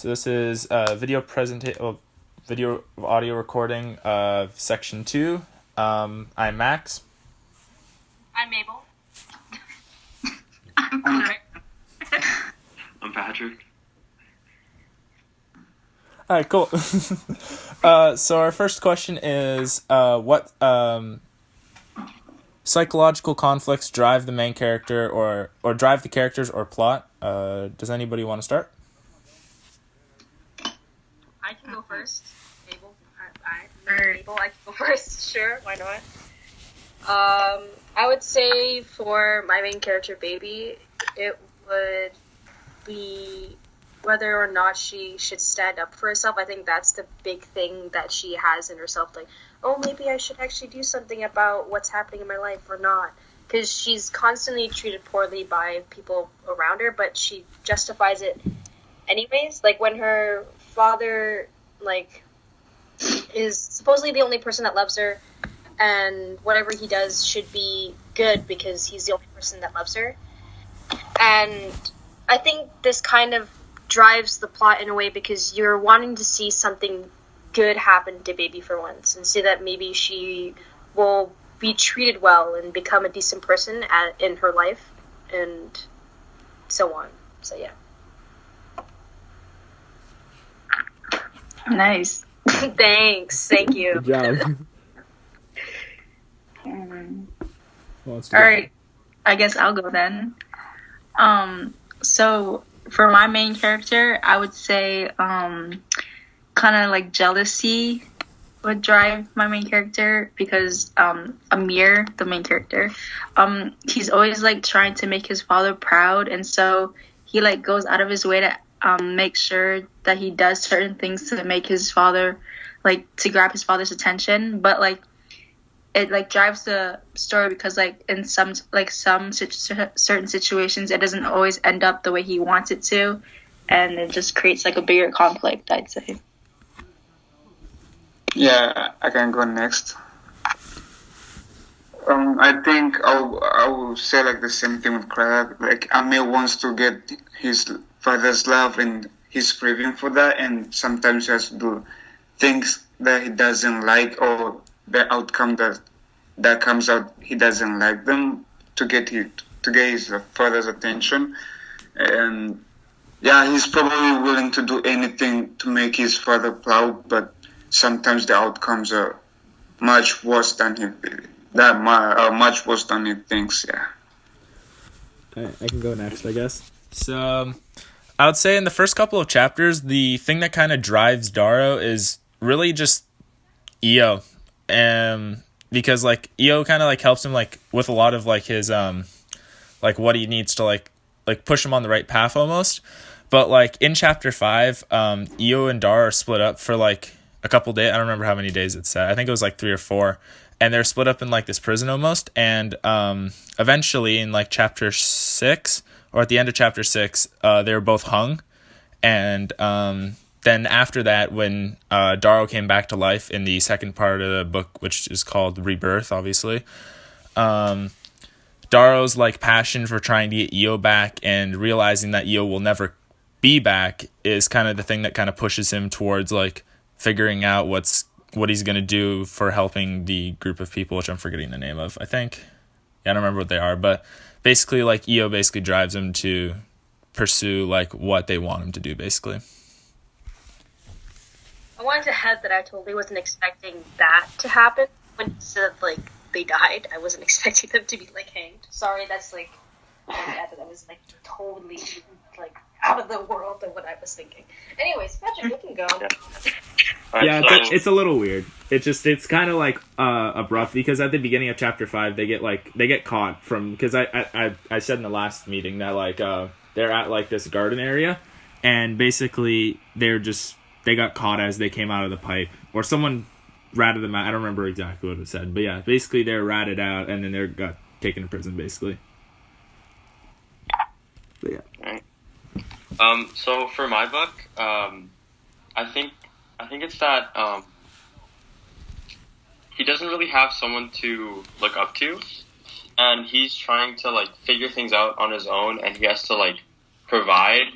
So this is video audio recording of section 2. I'm Max. I'm Mabel. I'm Connor. I'm Patrick. All right, cool. So our first question is, what psychological conflicts drive the main character or drive the characters or plot? Does anybody want to start? I can go first. Mabel. Mabel, I can go first. Sure, why not? I would say for my main character, Baby, it would be whether or not she should stand up for herself. I think that's the big thing that she has in herself. Like, oh, maybe I should actually do something about what's happening in my life or not. Because she's constantly treated poorly by people around her, but she justifies it anyways. Like, when her father, is supposedly the only person that loves her, and whatever he does should be good because he's the only person that loves her. And I think this kind of drives the plot in a way because you're wanting to see something good happen to Baby for once and see that maybe she will be treated well and become a decent person in her life and so on. So yeah. Nice. Thanks. Thank you. Good job. All right. I guess I'll go then. So for my main character, I would say kind of like jealousy would drive my main character because Amir, the main character, he's always like trying to make his father proud, and so he like goes out of his way to make sure that he does certain things to make his father, like, to grab his father's attention. But like it like drives the story because like in some certain situations it doesn't always end up the way he wants it to, and it just creates like a bigger conflict, I'd say. Yeah, I can go next. I think I will say like the same thing with Clara. Like, Amir wants to get his father's love and he's craving for that, and sometimes he has to do things that he doesn't like, or the outcome that comes out he doesn't like them, to get his father's attention. And yeah, he's probably willing to do anything to make his father proud, but sometimes the outcomes are much worse than he thinks. Yeah. I can go next, I guess. So, I would say in the first couple of chapters, the thing that kind of drives Daro is really just Io, because like Io kind of like helps him like with a lot of like his like what he needs to like push him on the right path almost. But like in chapter 5, Io and Daro are split up for like a couple days. I don't remember how many days it said. I think it was like 3 or 4. And they're split up in like this prison almost. And eventually in like chapter 6, or at the end of chapter 6, they were both hung. And then after that, when Daro came back to life in the second part of the book, which is called Rebirth, obviously, Daro's like passion for trying to get Io back and realizing that Io will never be back is kind of the thing that kind of pushes him towards like figuring out what he's going to do for helping the group of people, which I'm forgetting the name of. I think, I don't remember what they are, but basically like Io basically drives him to pursue like what they want him to do, basically. I wanted to add that I totally wasn't expecting that to happen when you said like they died. I wasn't expecting them to be like hanged. Sorry, that's like that was like totally like out of the world of what I was thinking. Anyways, Patrick, you can go. Yeah, it's a little weird. It's kind of like abrupt because at the beginning of chapter 5 they get caught from, because I said in the last meeting that like they're at like this garden area, and basically they got caught as they came out of the pipe, or someone ratted them out. I don't remember exactly what it said, but yeah, basically they're ratted out and then they got taken to prison basically. But yeah. Right. So for my book, I think it's that he doesn't really have someone to look up to, and he's trying to figure things out on his own, and he has to provide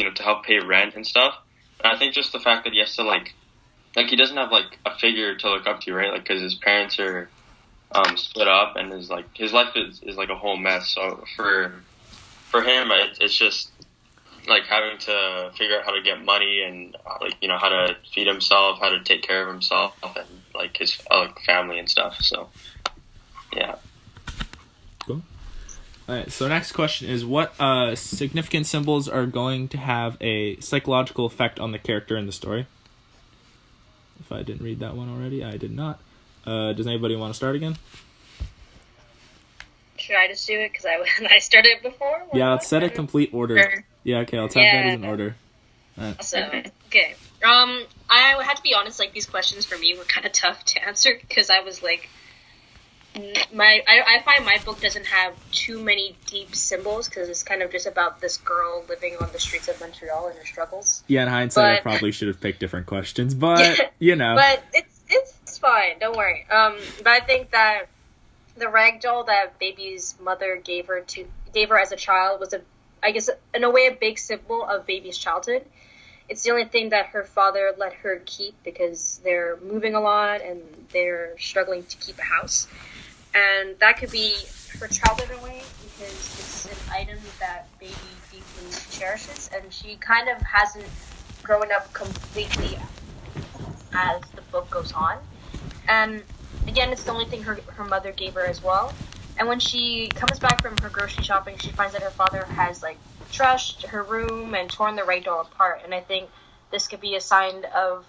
to help pay rent and stuff. And I think just the fact that he has to like he doesn't have like a figure to look up to, right? Like because his parents are split up, and his life is like a whole mess. So for him, it's just like having to figure out how to get money and how to feed himself, how to take care of himself, and like his family and stuff. So yeah. Cool. All right. So next question is, what significant symbols are going to have a psychological effect on the character in the story? If I didn't read that one already, I did not. Does anybody want to start again? Should I just do it because I started it before? Yeah, let's set a complete order. Sure. Yeah, okay, let's have that as an order. Awesome. Okay. I had to be honest. Like these questions for me were kind of tough to answer because I was like, I find my book doesn't have too many deep symbols because it's kind of just about this girl living on the streets of Montreal and her struggles. Yeah, in hindsight, I probably should have picked different questions, but But it's fine. Don't worry. But I think that the ragdoll that Baby's mother gave her as a child was I guess in a way a big symbol of Baby's childhood. It's the only thing that her father let her keep because they're moving a lot and they're struggling to keep a house. And that could be her childhood in a way because it's an item that Baby deeply cherishes, and she kind of hasn't grown up completely as the book goes on. And again, it's the only thing her mother gave her as well. And when she comes back from her grocery shopping, she finds that her father has like trashed her room and torn the ragdoll apart. And I think this could be a sign of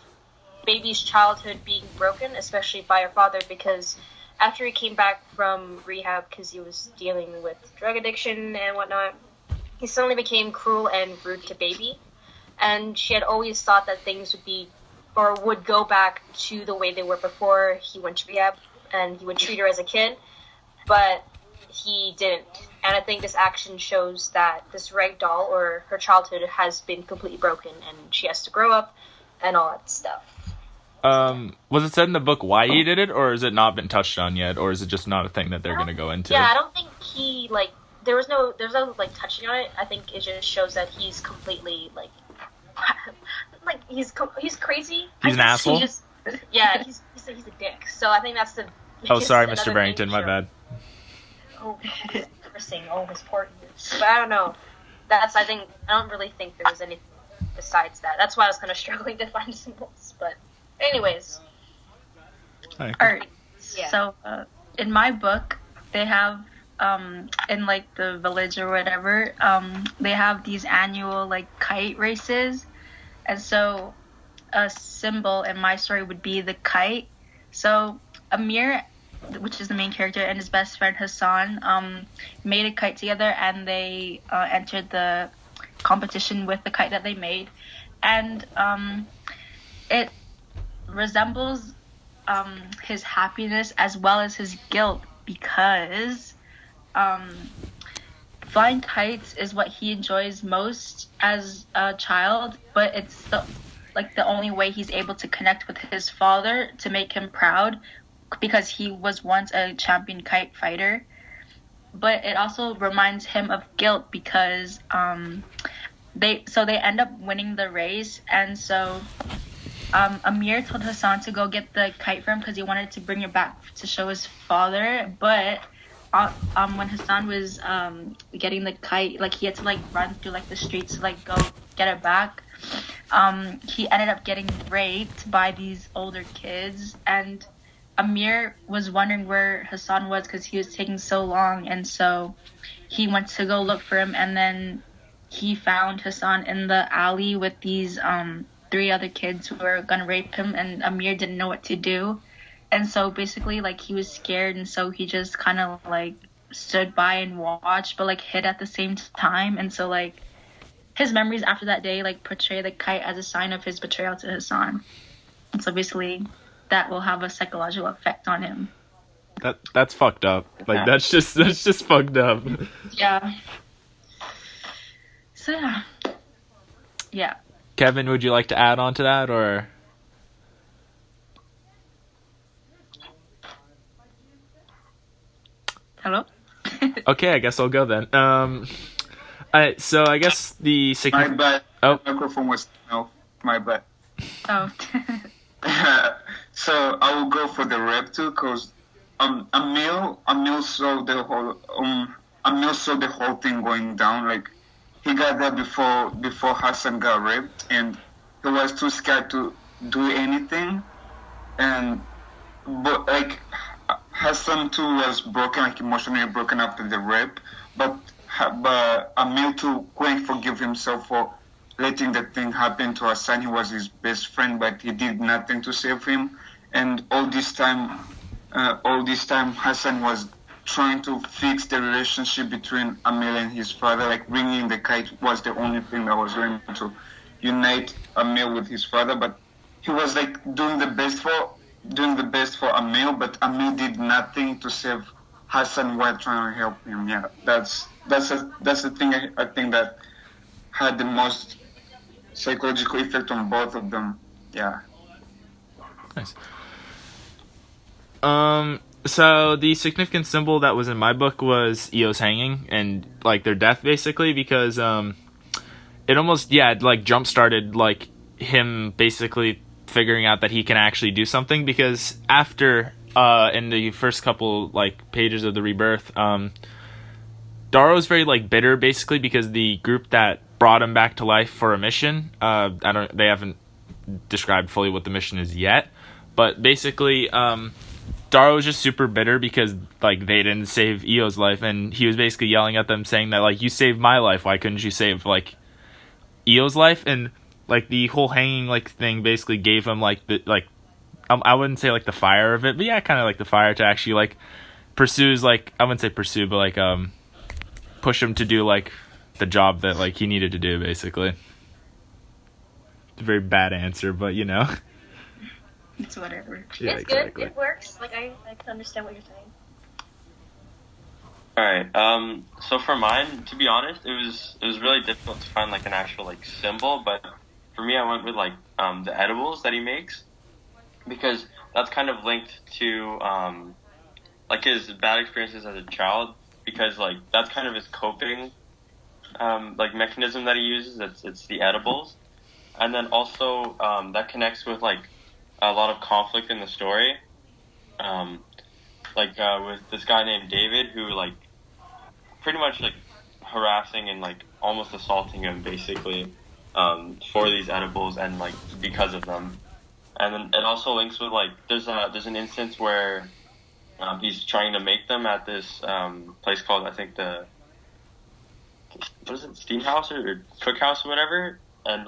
Baby's childhood being broken, especially by her father, because after he came back from rehab because he was dealing with drug addiction and whatnot, he suddenly became cruel and rude to Baby. And she had always thought that things would go back to the way they were before he went to rehab, and he would treat her as a kid, but he didn't. And I think this action shows that this rag doll, or her childhood, has been completely broken, and she has to grow up and all that stuff. Was it said in the book why he did it, or has it not been touched on yet, or is it just not a thing that they're going to go into? Yeah, I don't think he, there's no touching on it. I think it just shows that he's completely, he's crazy. He's an asshole? He's a dick. So I think that's the... Oh, sorry, Mr. Barrington, my bad. Oh, cursing. Oh, his poor ears. But I don't know. I don't really think there was anything besides that. That's why I was kind of struggling to find symbols. But anyways. All right. Yeah. So in my book, they have in the village or whatever, they have these annual kite races, and so a symbol in my story would be the kite. So Amir, which is the main character, and his best friend Hassan made a kite together, and they entered the competition with the kite that they made, and it resembles his happiness as well as his guilt, because flying kites is what he enjoys most as a child, but it's the only way he's able to connect with his father to make him proud, because he was once a champion kite fighter. But it also reminds him of guilt because they end up winning the race, and so Amir told Hassan to go get the kite for him because he wanted to bring it back to show his father. But when Hassan was getting the kite, he had to run through the streets to go get it back. He ended up getting raped by these older kids, and Amir was wondering where Hassan was because he was taking so long, and so he went to go look for him, and then he found Hassan in the alley with these 3 other kids who were gonna rape him, and Amir didn't know what to do. And so basically he was scared, and so he just kind of stood by and watched, but hid at the same time. And so his memories after that day portray the kite as a sign of his betrayal to Hassan. And so basically that will have a psychological effect on him. That's fucked up. That's just fucked up. Yeah. So yeah. Kevin, would you like to add on to that, or? Hello? Okay, I guess I'll go then. So I guess the My bad. Oh. The microphone was no. My bad. Oh. So I will go for the rap too, cause Emil saw the whole thing going down. Like he got there before Hassan got raped, and he was too scared to do anything. And but like Hassan too was broken, like emotionally broken after the rape, but Emil too couldn't forgive himself for letting the thing happen to Hassan. He was his best friend, but he did nothing to save him. And all this time, Hassan was trying to fix the relationship between Emil and his father. Like bringing the kite was the only thing that was going to unite Emil with his father. But he was like doing the best for Emil, but Emil did nothing to save Hassan while trying to help him. Yeah, that's the thing I think that had the most psychological effect on both of them. Yeah. Nice. So the significant symbol that was in my book was Eo's hanging and like their death, basically, because it almost like jump started like him basically figuring out that he can actually do something, because after in the first couple like pages of the rebirth, Darrow's very like bitter, basically, because the group that brought him back to life for a mission, they haven't described fully what the mission is yet, but basically Darrow was just super bitter because like they didn't save Eo's life, and he was basically yelling at them saying that like, you saved my life, why couldn't you save like Eo's life? And like the whole hanging like thing basically gave him like the I wouldn't say like the fire of it, but yeah, kind of like the fire to actually like pursues, like I wouldn't say pursue, but like push him to do like the job that like he needed to do, basically. It's a very bad answer, but you know. It's whatever. Yeah, It's exactly. good. It works. Like I can understand what you're saying. All right. So for mine, to be honest, it was really difficult to find like an actual like symbol, but for me, I went with like the edibles that he makes, because that's kind of linked to like his bad experiences as a child, because like that's kind of his coping like mechanism that he uses. It's the edibles, and then also that connects with like a lot of conflict in the story, with this guy named David, who like pretty much like harassing and like almost assaulting him, basically, for these edibles and like because of them. And then it also links with like there's an instance where he's trying to make them at this place called, I think, Steam House or Cook House or whatever, and